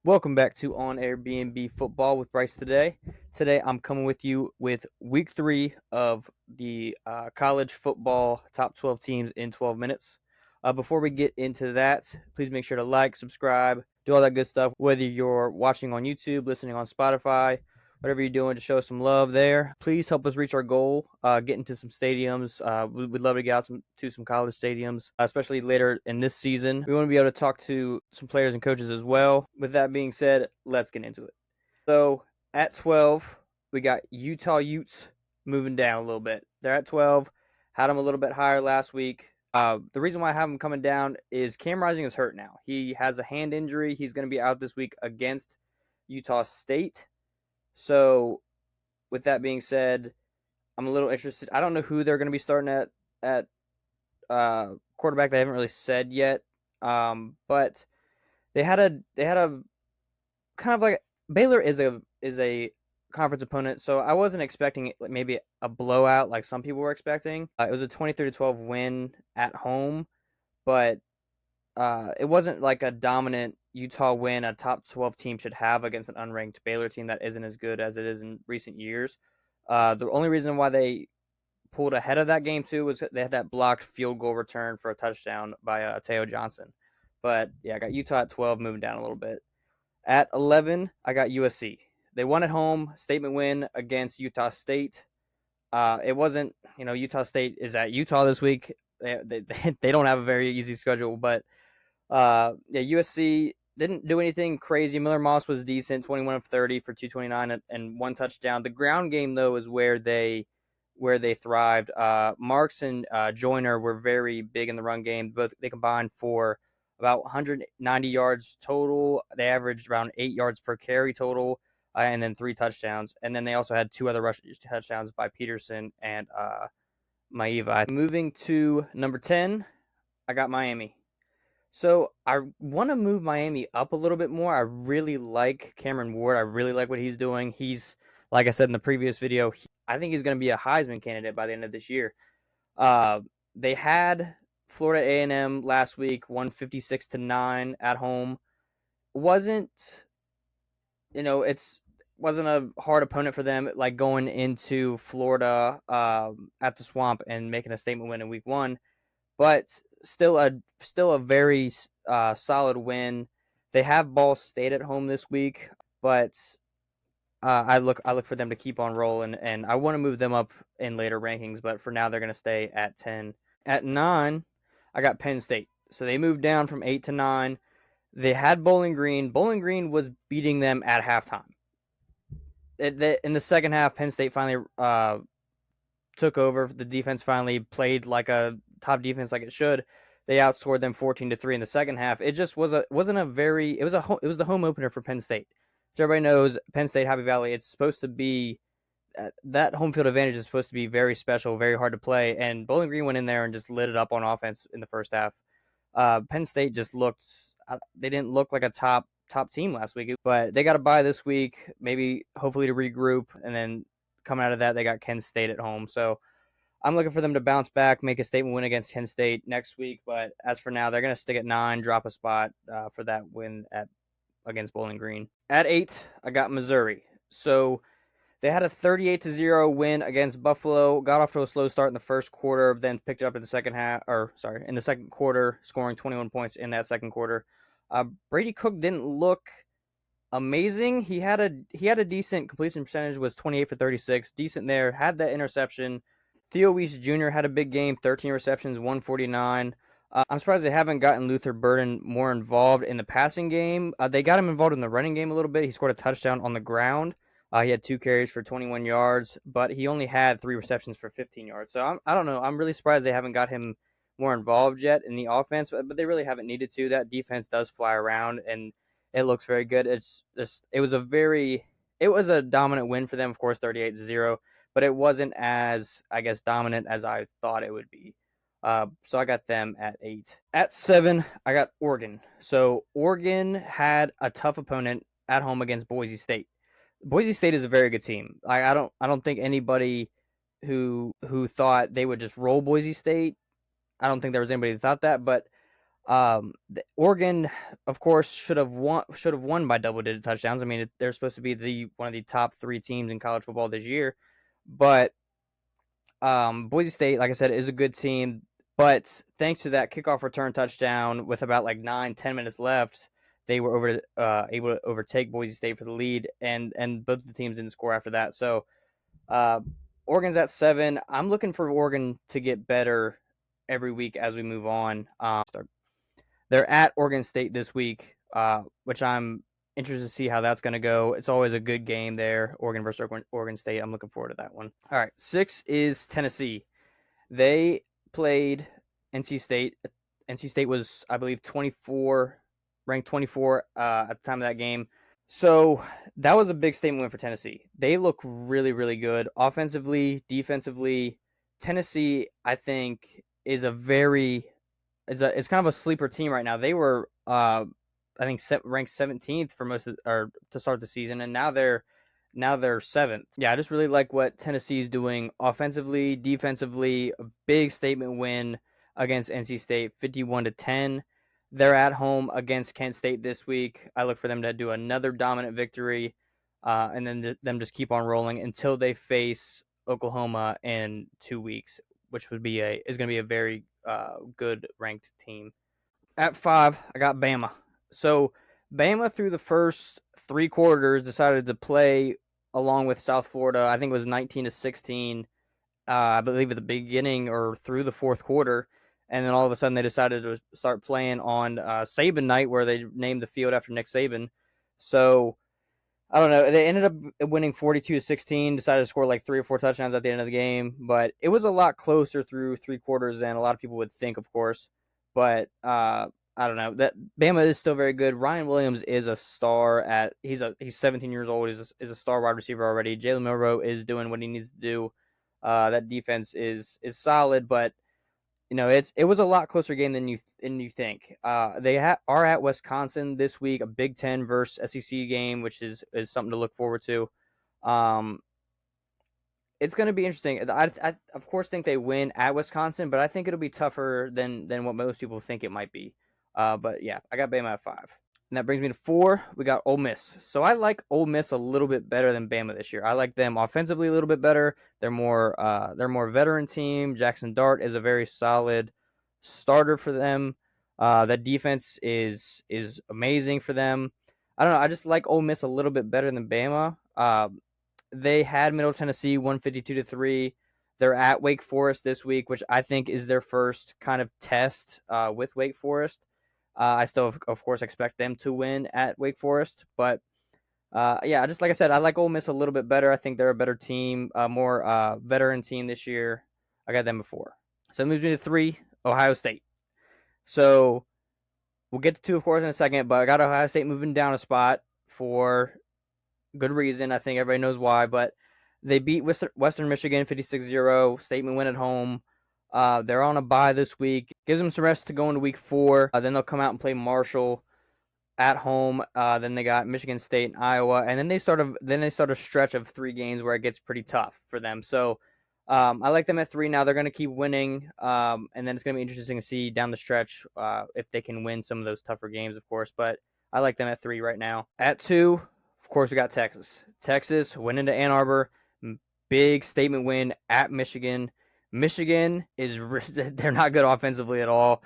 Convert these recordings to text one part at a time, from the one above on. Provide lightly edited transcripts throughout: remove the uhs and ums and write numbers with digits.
Welcome back to On Air B&B Football with Bryce today. Today I'm coming with you with week 3 of the college football top 12 teams in 12 minutes. Before we get into that, please make sure to like, subscribe, do all that good stuff. Whether you're watching on YouTube, listening on Spotify, whatever you're doing to show some love there. Please help us reach our goal, get into some stadiums. We'd love to get out to some college stadiums, especially later in this season. We want to be able to talk to some players and coaches as well. With that being said, let's get into it. So at 12, we got Utah Utes moving down a little bit. They're at 12. Had them a little bit higher last week. The reason why I have him coming down is Cam Rising is hurt now. He has a hand injury. He's going to be out this week against Utah State. So, with that being said, I'm a little interested. I don't know who they're going to be starting at quarterback. They haven't really said yet. But they had a kind of like Baylor is a conference opponent, so I wasn't expecting maybe a blowout like some people were expecting. It was a 23-12 win at home, but it wasn't like a dominant Utah win a top 12 team should have against an unranked Baylor team that isn't as good as it is in recent years. The only reason why they pulled ahead of that game too was they had that blocked field goal return for a touchdown by Teo Johnson. But yeah, I got Utah at 12, moving down a little bit. At 11, I got USC. They won at home, statement win against Utah State. It wasn't, Utah State is at Utah this week. They don't have a very easy schedule, but yeah, USC didn't do anything crazy. Miller Moss was decent, 21 of 30 for 229 and one touchdown. The ground game though is where they thrived. Marks and Joyner were very big in the run game. Both they combined for about 190 yards total. They averaged around 8 yards per carry total, and then 3 touchdowns. And then they also had 2 other rush touchdowns by Peterson and Maiva. Moving to number 10, I got Miami. So I want to move Miami up a little bit more. I really like Cameron Ward. I really like what he's doing. He's, like I said in the previous video, I think he's going to be a Heisman candidate by the end of this year. Uh, they had Florida A&M last week, 156-9 at home. Wasn't it's wasn't a hard opponent for them, like going into Florida at the Swamp and making a statement win in week 1, but still a very solid win. They have Ball State at home this week, but I look for them to keep on rolling, and I want to move them up in later rankings. But for now, they're going to stay at 10. At 9, I got Penn State. So they moved down from 8 to 9. They had Bowling Green. Bowling Green was beating them at halftime. In the second half, Penn State finally took over. The defense finally played like a top defense, like it should. They outscored them 14-3 in the second half. It just wasn't a very. It was the home opener for Penn State. So everybody knows Penn State, Happy Valley. It's supposed to be that home field advantage is supposed to be very special, very hard to play. And Bowling Green went in there and just lit it up on offense in the first half. Penn State just looked. They didn't look like a top team last week, but they got a bye this week. Maybe hopefully to regroup, and then coming out of that, they got Kent State at home. So I'm looking for them to bounce back, make a statement win against Kent State next week. But as for now, they're going to stick at 9, drop a spot for that win against Bowling Green. At 8, I got Missouri. So they had a 38-0 win against Buffalo. Got off to a slow start in the first quarter, then picked it up in the second quarter, scoring 21 points in that second quarter. Brady Cook didn't look amazing. He had a decent completion percentage, was 28 for 36, decent there. Had that interception. Theo Weiss Jr. had a big game, 13 receptions, 149. I'm surprised they haven't gotten Luther Burden more involved in the passing game. They got him involved in the running game a little bit. He scored a touchdown on the ground. He had 2 carries for 21 yards, but he only had 3 receptions for 15 yards. So I don't know. I'm really surprised they haven't got him more involved yet in the offense, but they really haven't needed to. That defense does fly around, and it looks very good. It was a dominant win for them, of course, 38-0, but it wasn't as, I guess, dominant as I thought it would be. So I got them at 8. At 7, I got Oregon. So Oregon had a tough opponent at home against Boise State. Boise State is a very good team. I don't think anybody who thought they would just roll Boise State. I don't think there was anybody who thought that, but Oregon, of course, should have won by double-digit touchdowns. I mean, they're supposed to be the one of the top 3 teams in college football this year, but Boise State, like I said, is a good team. But thanks to that kickoff return touchdown with about like 9-10 minutes left, they were able to overtake Boise State for the lead, and both the teams didn't score after that. So uh, Oregon's at 7. I'm looking for Oregon to get better every week as we move on. They're at Oregon State this week, which I'm interested to see how that's going to go. It's always a good game there, Oregon versus Oregon State. I'm looking forward to that one. All right, 6 is Tennessee. They played NC State. NC State was, I believe, ranked 24 at the time of that game. So that was a big statement win for Tennessee. They look really, really good offensively, defensively. Tennessee, I think, is a very it's kind of a sleeper team right now. They were I think ranked 17th for most of or to start the season, and now they're 7th. Yeah, I just really like what Tennessee's doing offensively, defensively. A big statement win against NC State, 51-10. They're at home against Kent State this week. I look for them to do another dominant victory, and then them just keep on rolling until they face Oklahoma in 2 weeks, which is going to be a very good ranked team. At 5, I got Bama. So Bama through the first 3 quarters decided to play along with South Florida. I think it was 19-16. I believe at the beginning or through the fourth quarter, and then all of a sudden they decided to start playing on Saban night, where they named the field after Nick Saban. So I don't know. They ended up winning 42-16. Decided to score like 3 or 4 touchdowns at the end of the game, but it was a lot closer through 3 quarters than a lot of people would think, of course. But I don't know. That Bama is still very good. Ryan Williams is a star. He's 17 years old. He's a star wide receiver already. Jalen Milroe is doing what he needs to do. That defense is solid, but it was a lot closer game than you think. They are at Wisconsin this week, a Big Ten versus SEC game, which is something to look forward to. Um, it's going to be interesting. I of course think they win at Wisconsin, but I think it'll be tougher than what most people think it might be. But yeah, I got Bama at 5. And that brings me to 4. We got Ole Miss. So I like Ole Miss a little bit better than Bama this year. I like them offensively a little bit better. They're more veteran team. Jackson Dart is a very solid starter for them. That defense is amazing for them. I don't know. I just like Ole Miss a little bit better than Bama. They had Middle Tennessee 152-3. They're at Wake Forest this week, which I think is their first kind of test with Wake Forest. I still, of course, expect them to win at Wake Forest, but yeah, just like I said, I like Ole Miss a little bit better. I think they're a better team, more veteran team this year. I got them before. So it moves me to 3, Ohio State. So we'll get to 2, of course, in a second, but I got Ohio State moving down a spot for good reason. I think everybody knows why, but they beat Western Michigan 56-0, statement win at home. They're on a bye this week. Gives them some rest to go into week 4. Then they'll come out and play Marshall at home. Then they got Michigan State and Iowa, and then they start a stretch of 3 games where it gets pretty tough for them. So I like them at 3 now. They're going to keep winning, and then it's going to be interesting to see down the stretch if they can win some of those tougher games, of course. But I like them at 3 right now. At 2, of course, we got Texas. Texas went into Ann Arbor, big statement win at Michigan. Michigan they're not good offensively at all.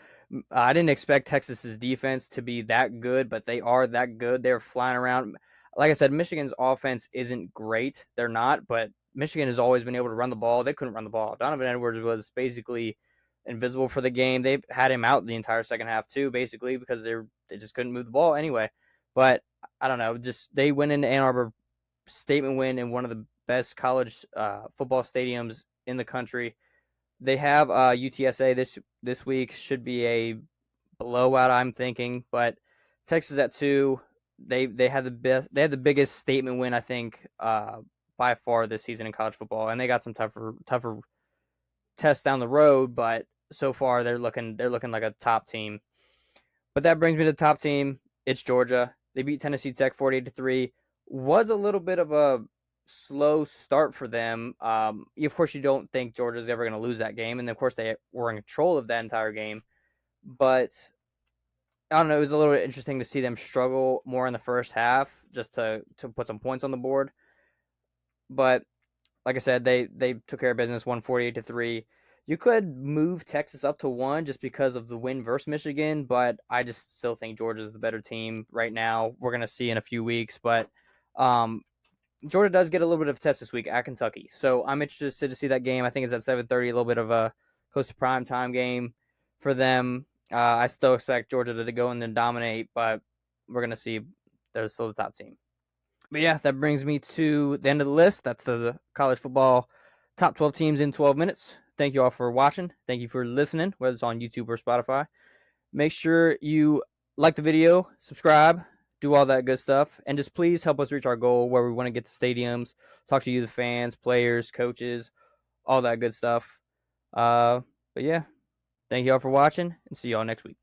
I didn't expect Texas's defense to be that good, but they are that good. They're flying around. Like I said, Michigan's offense isn't great. They're not, but Michigan has always been able to run the ball. They couldn't run the ball. Donovan Edwards was basically invisible for the game. They had him out the entire second half too, basically because they just couldn't move the ball anyway. But I don't know. Just they went into Ann Arbor, statement win in one of the best college football stadiums in the country. They have UTSA this week. Should be a blowout, I'm thinking. But Texas at 2. They had the biggest statement win, I think, by far this season in college football, and they got some tougher tests down the road. But so far they're looking like a top team. But that brings me to the top team. It's Georgia. They beat Tennessee Tech 48-3. Was a little bit of a slow start for them. Of course, you don't think Georgia's ever going to lose that game, and of course they were in control of that entire game. But I don't know. It was a little bit interesting to see them struggle more in the first half, just to put some points on the board. But like I said, they took care of business, 148-3. You could move Texas up to one just because of the win versus Michigan, but I just still think Georgia's the better team right now. We're gonna see in a few weeks, but um, Georgia does get a little bit of a test this week at Kentucky, so I'm interested to see that game. I think it's at 7:30, a little bit of a close to prime time game for them. I still expect Georgia to go in and dominate, but we're gonna see. They're still the top team. But yeah, that brings me to the end of the list. That's the college football top 12 teams in 12 minutes. Thank you all for watching. Thank you for listening, whether it's on YouTube or Spotify. Make sure you like the video, subscribe, do all that good stuff, and just please help us reach our goal where we want to get to stadiums, talk to you, the fans, players, coaches, all that good stuff. But yeah, thank you all for watching, and see y'all next week.